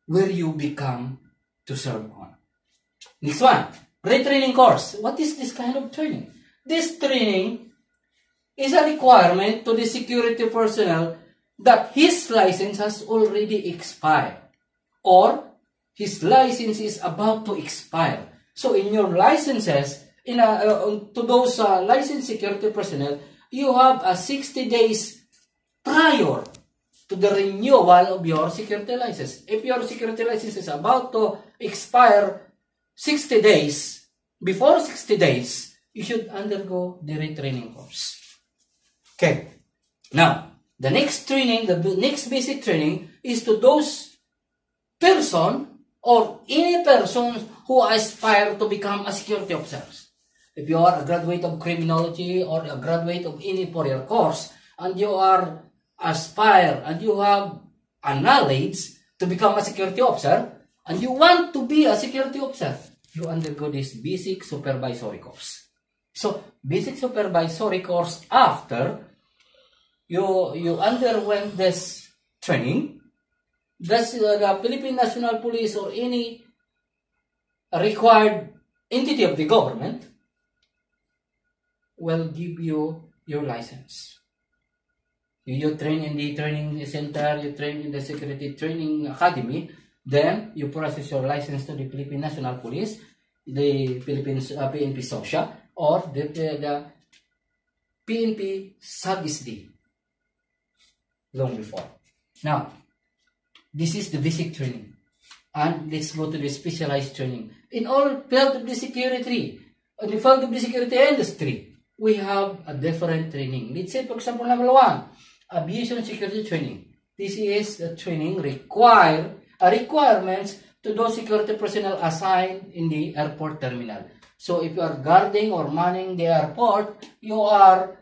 where you become to serve on. Next one, retraining course. What is this kind of training? This training is a requirement to the security personnel that his license has already expired or his license is about to expire. So in your licenses, to those licensed security personnel, you have a 60 days prior to the renewal of your security license. If your security license is about to expire 60 days, before 60 days, you should undergo the retraining course. Okay. Now, the next training, the next basic training is to those person or any person who aspire to become a security officer. If you are a graduate of criminology or a graduate of any 4-year course and you are aspire and you have a knowledge to become a security officer and you want to be a security officer, you undergo this basic supervisory course. So, basic supervisory course after you underwent this training, that's the Philippine National Police or any required entity of the government will give you your license. You train in the training center, you train in the security training academy, then you process your license to the Philippine National Police, the Philippines PNP SOCIA, or the PNP SAGISD long before. Now, this is the basic training. And let's go to the specialized training. In all field of the security, in the field of the security industry, we have a different training. Let's say, for example, number 1, aviation security training. This is the training requirements to those security personnel assigned in the airport terminal. So if you are guarding or manning the airport, you are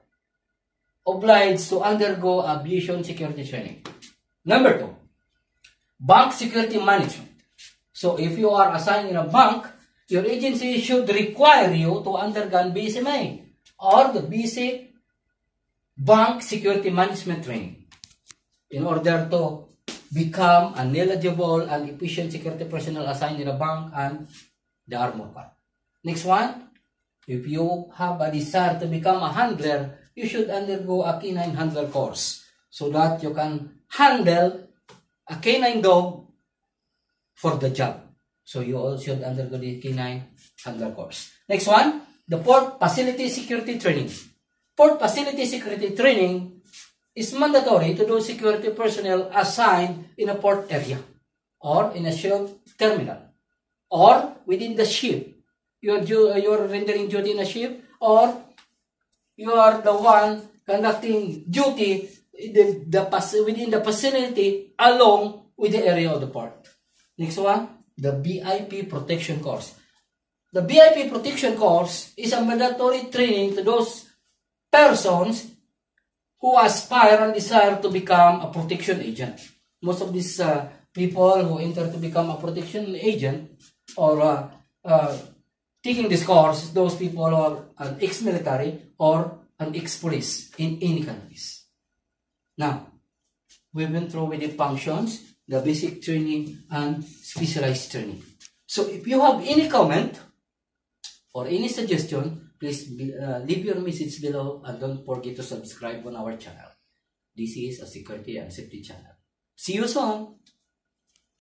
obliged to undergo aviation security training. Number 2, bank security management. So if you are assigned in a bank, your agency should require you to undergo BSMA or the basic bank security management training in order to become an eligible and efficient security personnel assigned in a bank and the armor corps. Next one, if you have a desire to become a handler, you should undergo a canine handler course so that you can handle a canine dog for the job. So you also should undergo the canine handler course. Next one, the port facility security training. Port facility security training is mandatory to those security personnel assigned in a port area or in a ship terminal or within the ship. You're rendering duty in a ship or you are the one conducting duty within the facility along with the area of the port. Next one, the BIP protection course. The BIP protection course is a mandatory training to those persons who aspire and desire to become a protection agent. Most of these people who enter to become a protection agent or taking this course, those people who are an ex-military or an ex-police in any countries. Now, we've been through with the functions, the basic training, and specialized training. So, if you have any comment or any suggestion, please leave your message below and don't forget to subscribe on our channel. This is a security and safety channel. See you soon!